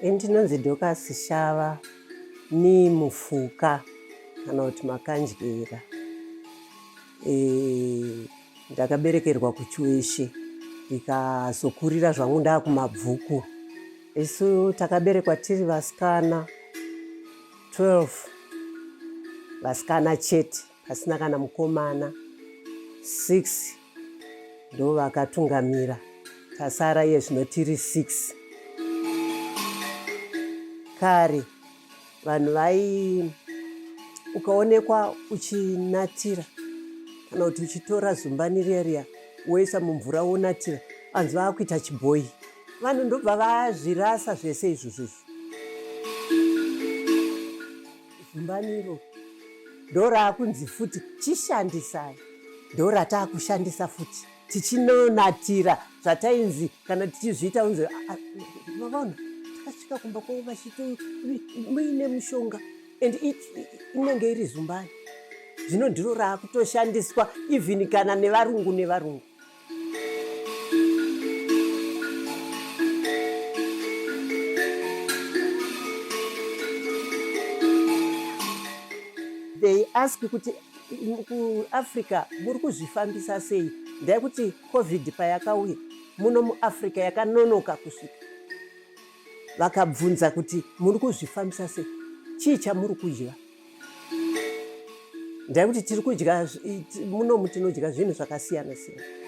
Ndinonzi Dorcas Shava, ni mufuka kana kuti makanjira. Ndakaberekerwa kuChiweshe ndikazokurira zvangu ndakumabvuku. Isu takaberekwa tiri vasikana 12, vasikana chete pasina kana mukomana. 6 ndo vakatungamira, tasara iye zvino tiri 6. Kare vanhu ukaonekwa uchinatira kana kuti uchitora zumbani riya woisa mumvura wonatira, vanhu vakuita chibhoyi. Vanhu ndobva vazvirasa zvese izvozvo. Zumbaniro ndo raakunzi futi chishandisai, ndo rataakushandisa futi tichinonatira zvatainzi kana tichizviita unzi mavaona takasvika kumba kwavo vachiti muine mushonga and inenge iri zumbani. Zvino ndiro raakutoshandiswa even kana nevarungu. They ask kuti kuAfrica muri kuzvifambisa sei? Ndekuti COVID payakauya muno muAfrica yakanonoka kusvika. Vakabvunza kuti muri kuzvifambisa sei? Chii chamuri kudya? Ndekuti tiri kudya muno tinodya zvinhu zvakasiyana siyana.